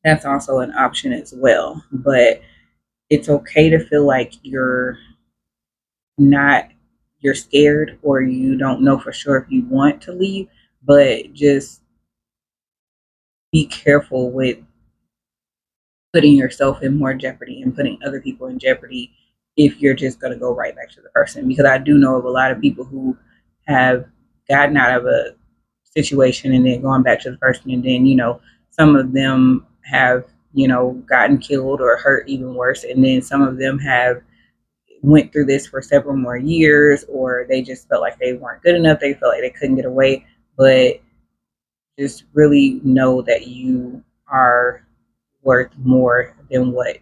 Speaker 1: that's also an option as well. But it's okay to feel like not you're scared or you don't know for sure if you want to leave, but just be careful with putting yourself in more jeopardy and putting other people in jeopardy if you're just going to go right back to the person. Because I do know of a lot of people who have gotten out of a situation and then gone back to the person, and then some of them have gotten killed or hurt even worse, and then some of them have went through this for several more years, or they just felt like they weren't good enough, they felt like they couldn't get away. But just really know that you are worth more than what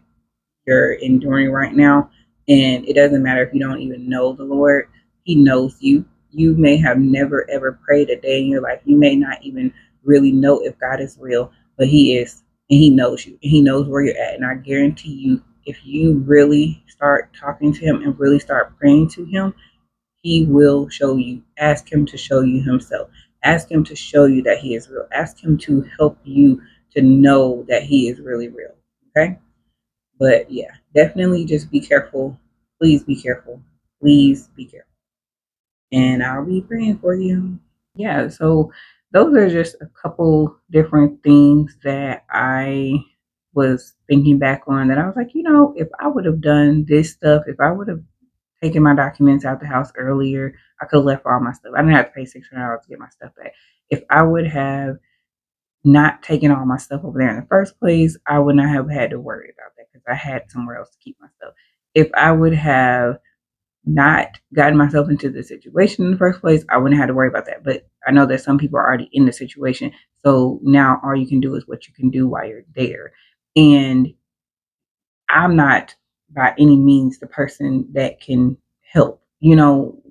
Speaker 1: you're enduring right now. And it doesn't matter if you don't even know the Lord, He knows you. You may have never ever prayed a day in your life. You may not even really know if God is real, but He is, and He knows you, and He knows where you're at. And I guarantee you, if you really start talking to Him and really start praying to Him, He will show you. Ask Him to show you Himself. Ask Him to show you that He is real. Ask Him to help you to know that He is really real. Okay? But yeah, definitely just be careful. Please be careful. Please be careful. And I'll be praying for you. Yeah, so those are just a couple different things that I was thinking back on that I was like, if I would have done this stuff, if I would have taken my documents out the house earlier, I could have left all my stuff. I didn't have to pay $600 to get my stuff back. If I would have not taken all my stuff over there in the first place, I would not have had to worry about that because I had somewhere else to keep my stuff. If I would have not gotten myself into the situation in the first place, I wouldn't have to worry about that. But I know that some people are already in the situation. So now all you can do is what you can do while you're there. And I'm not by any means the person that can help,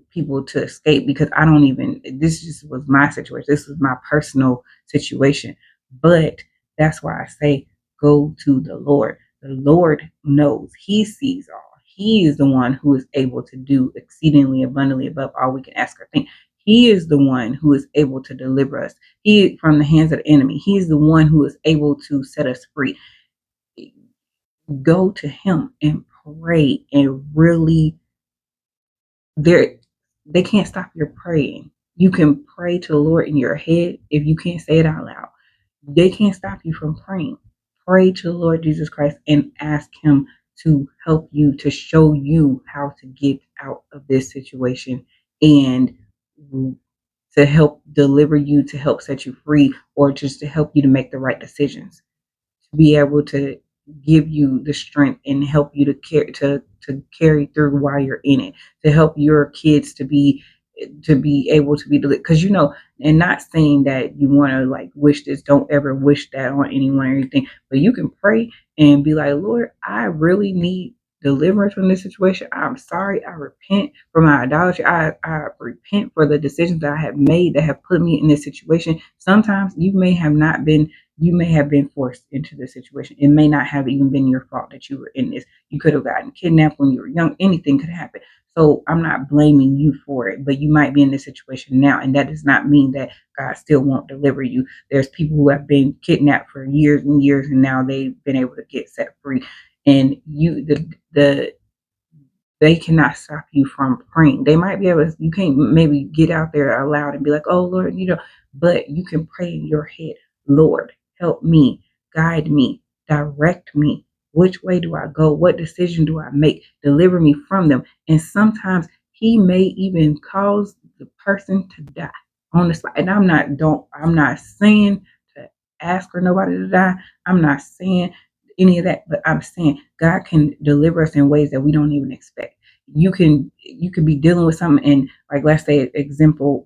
Speaker 1: people to escape because I don't even, this just was my situation. This was my personal situation. But that's why I say go to the Lord. The Lord knows, He sees all. He is the one who is able to do exceedingly abundantly above all we can ask or think. He is the one who is able to deliver us from the hands of the enemy. He is the one who is able to set us free. Go to Him and pray and really, there they can't stop your praying. You can pray to the Lord in your head if you can't say it out loud. They can't stop you from praying. Pray to the Lord Jesus Christ and ask Him to help you, to show you how to get out of this situation, and to help deliver you, to help set you free, or just to help you to make the right decisions, to be able to give you the strength and help you to carry through while you're in it, to help your kids to be able to be delivered. Because and not saying that you want to like wish this, don't ever wish that on anyone or anything, but you can pray and be like, Lord, I really need deliverance from this situation. I'm sorry. I repent for my idolatry. I repent for the decisions that I have made that have put me in this situation. Sometimes you may have been forced into this situation. It may not have even been your fault that you were in this. You could have gotten kidnapped when you were young. Anything could happen. So I'm not blaming you for it, but you might be in this situation now, and that does not mean that God still won't deliver you. There's people who have been kidnapped for years and years, and now they've been able to get set free. And they cannot stop you from praying. They might be able to, you can't maybe get out there aloud and be like, oh Lord, but you can pray in your head, Lord, help me, guide me, direct me. Which way do I go? What decision do I make? Deliver me from them. And sometimes He may even cause the person to die on the spot. And I'm not saying to ask for nobody to die. I'm not saying any of that, but I'm saying God can deliver us in ways that we don't even expect. You can be dealing with something, and like, let's say example,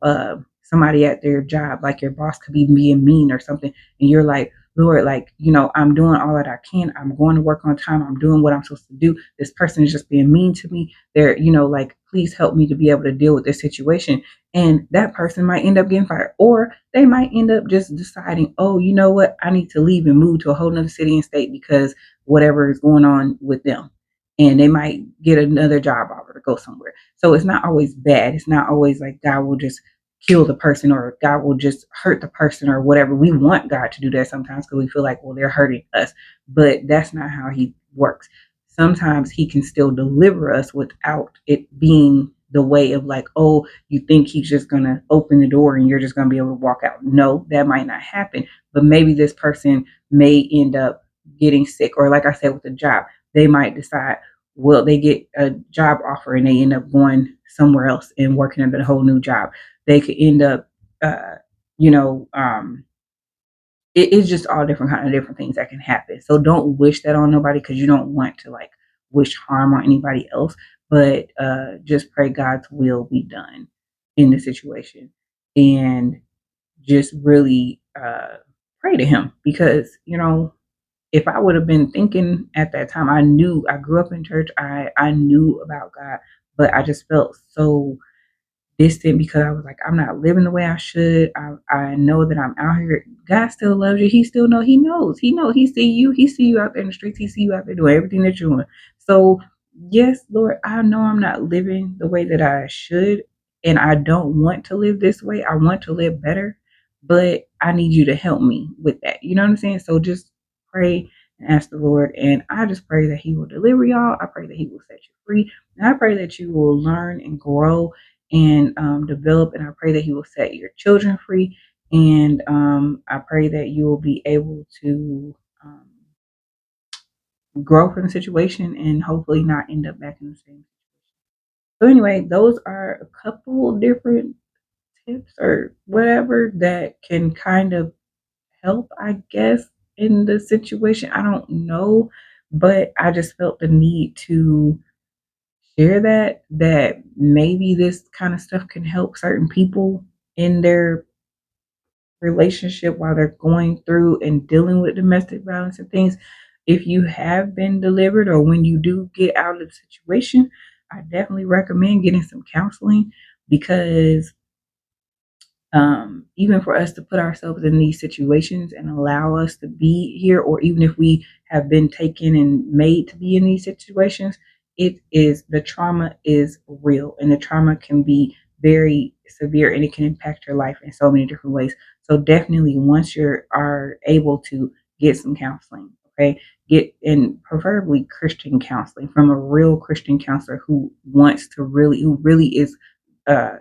Speaker 1: somebody at their job, like your boss could be being mean or something, and you're like, Lord, like, I'm doing all that I can. I'm going to work on time. I'm doing what I'm supposed to do. This person is just being mean to me. They're, like, please help me to be able to deal with this situation. And that person might end up getting fired, or they might end up just deciding, oh, you know what? I need to leave and move to a whole nother city and state because whatever is going on with them. And they might get another job offer to go somewhere. So it's not always bad. It's not always like God will just kill the person or God will just hurt the person or whatever. We want God to do that sometimes because we feel like, well, they're hurting us. But that's not how He works. Sometimes He can still deliver us without it being the way of like, oh, you think He's just going to open the door and you're just going to be able to walk out. No, that might not happen. But maybe this person may end up getting sick, or like I said with the job, they might decide, well, they get a job offer and they end up going somewhere else and working at a whole new job. They could end up, uh, you know, um, it's just all different kind of different things that can happen. So don't wish that on nobody because you don't want to like wish harm on anybody else. But just pray God's will be done in the situation, and just really pray to Him because if I would have been thinking at that time, I grew up in church, I knew about God, but I just felt so distant because I was like, I'm not living the way I should. I know that I'm out here. God still loves you. He still know. He knows. He know. He see you. He see you out there in the streets. He see you out there doing everything that you're doing. So yes, Lord, I know I'm not living the way that I should, and I don't want to live this way. I want to live better, but I need you to help me with that. You know what I'm saying? So just pray and ask the Lord, and I just pray that He will deliver y'all. I pray that He will set you free, and I pray that you will learn and grow and develop. And I pray that He will set your children free. And I pray that you will be able to grow from the situation and hopefully not end up back in the same. So anyway, those are a couple different tips or whatever that can kind of help, I guess, in the situation. I don't know, but I just felt the need to share that maybe this kind of stuff can help certain people in their relationship while they're going through and dealing with domestic violence and things. If you have been delivered or when you do get out of the situation, I definitely recommend getting some counseling because even for us to put ourselves in these situations and allow us to be here, or even if we have been taken and made to be in these situations, it is the trauma is real and the trauma can be very severe and it can impact your life in so many different ways. So definitely once you are able to get some counseling, okay, get in preferably Christian counseling from a real Christian counselor who really is uh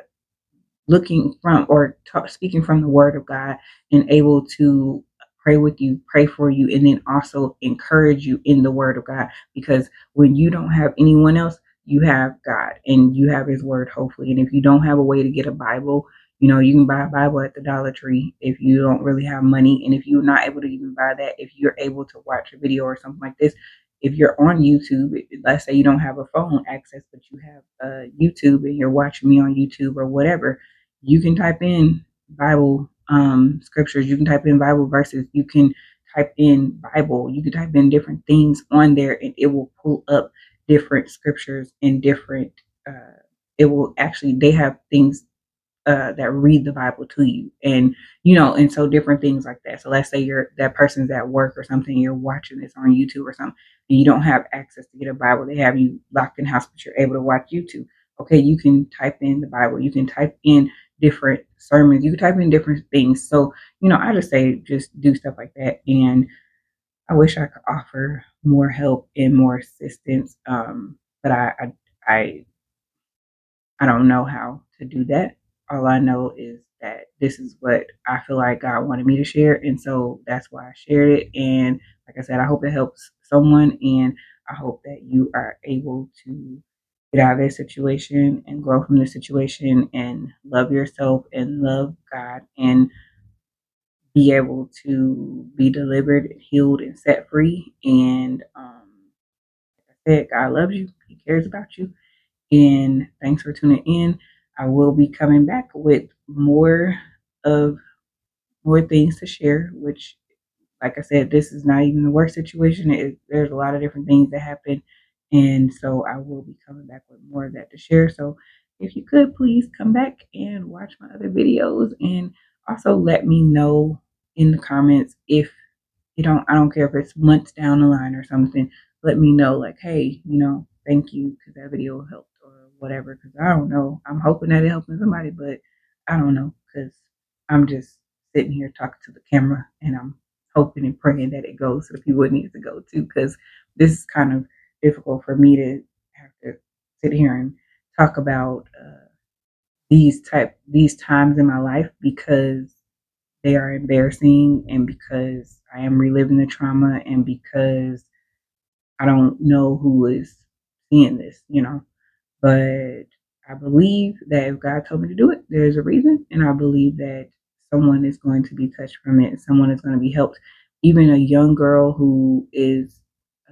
Speaker 1: looking from or speaking from the word of God and able to pray with you, pray for you, and then also encourage you in the word of God. Because when you don't have anyone else, you have God and you have His word, hopefully. And if you don't have a way to get a Bible, you can buy a Bible at the Dollar Tree if you don't really have money. And if you're not able to even buy that, if you're able to watch a video or something like this, if you're on YouTube, let's say you don't have a phone access, but you have YouTube and you're watching me on YouTube or whatever, you can type in Bible scriptures, you can type in Bible verses, you can type in Bible, you can type in different things on there, and it will pull up different scriptures and different. Uh, it will actually they have things that read the Bible to you, and and so different things like that. So let's say that person's at work or something, you're watching this on YouTube or something, and you don't have access to get a Bible. They have you locked in house, but you're able to watch YouTube. Okay, you can type in the Bible. You can type in different sermons. You can type in different things. So I just say just do stuff like that, and I wish I could offer more help and more assistance. But I don't know how to do that. All I know is that this is what I feel like God wanted me to share. And so that's why I shared it. And like I said, I hope it helps someone. And I hope that you are able to get out of this situation and grow from this situation and love yourself and love God and be able to be delivered, healed, and set free. And like I said, God loves you, He cares about you. And thanks for tuning in. I will be coming back with of more things to share, which like I said, this is not even the worst situation. There's a lot of different things that happen. And so I will be coming back with more of that to share. So if you could please come back and watch my other videos and also let me know in the comments if I don't care if it's months down the line or something, let me know like, hey, thank you because that video helped or whatever. Because I don't know. I'm hoping that it helping somebody, but I don't know because I'm just sitting here talking to the camera and I'm hoping and praying that it goes to the people it needs to go to because this is kind of difficult for me to have to sit here and talk about these times in my life because they are embarrassing and because I am reliving the trauma and because I don't know who is seeing this. But I believe that if God told me to do it, there's a reason. And I believe that someone is going to be touched from it. Someone is going to be helped. Even a young girl who is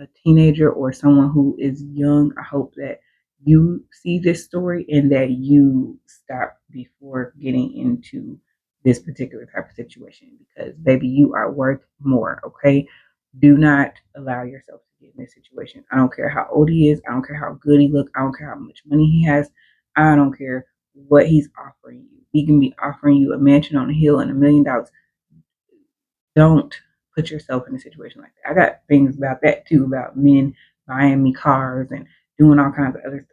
Speaker 1: a teenager or someone who is young, I hope that you see this story and that you stop before getting into this particular type of situation because, baby, you are worth more. Okay. Do not allow yourself to get in this situation. I don't care how old he is. I don't care how good he looks. I don't care how much money he has. I don't care what he's offering you. He can be offering you a mansion on a hill and $1 million. Don't put yourself in a situation like that. I got things about that too, about men buying me cars and doing all kinds of other.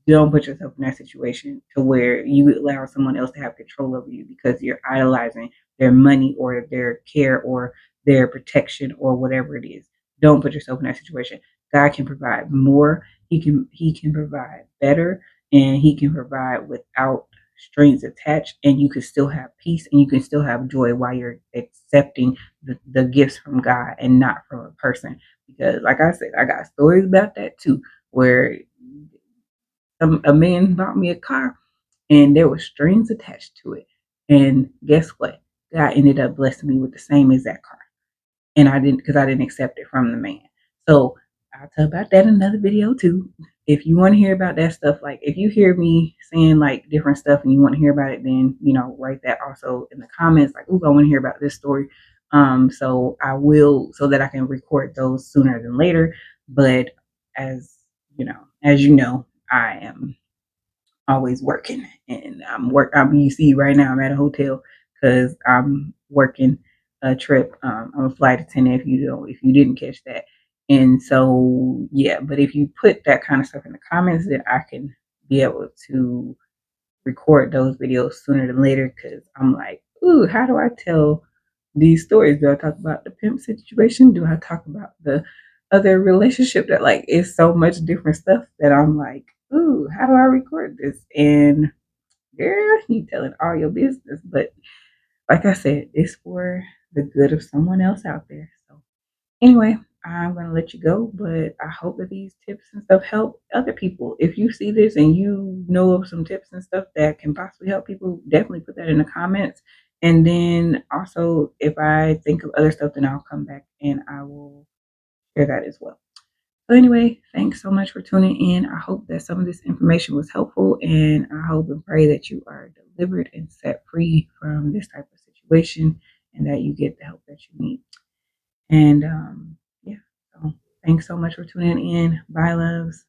Speaker 1: Don't put yourself in that situation to where you allow someone else to have control over you because you're idolizing their money or their care or their protection or whatever it is. Don't put yourself in that situation. God can provide more. He can provide better, and he can provide without strings attached, and you can still have peace and you can still have joy while you're accepting the gifts from God and not from a person. Because like I said, I got stories about that too, where a man bought me a car and there were strings attached to it. And guess what? God ended up blessing me with the same exact car. And I didn't, because I didn't accept it from the man. So I'll tell about that in another video too. If you want to hear about that stuff, like if you hear me saying like different stuff and you want to hear about it, then write that also in the comments. Like, ooh, I want to hear about this story. So I will, so that I can record those sooner than later. But as as you know, I am always working, and you see right now I'm at a hotel because I'm working a trip. I'm a flight attendant. If you didn't catch that, and so yeah. But if you put that kind of stuff in the comments, then I can be able to record those videos sooner than later. Because I'm like, ooh, how do I tell these stories? Do I talk about the pimp situation? Do I talk about the other relationship that like is so much different stuff that I'm like, ooh, how do I record this? And girl, you telling all your business. But like I said, it's for the good of someone else out there. So anyway, I'm gonna let you go, but I hope that these tips and stuff help other people. If you see this and you know of some tips and stuff that can possibly help people, definitely put that in the comments. And then also, if I think of other stuff, then I'll come back and I will share that as well. So anyway, thanks so much for tuning in. I hope that some of this information was helpful, and I hope and pray that you are delivered and set free from this type of situation, and that you get the help that you need. And yeah, so thanks so much for tuning in. Bye, loves.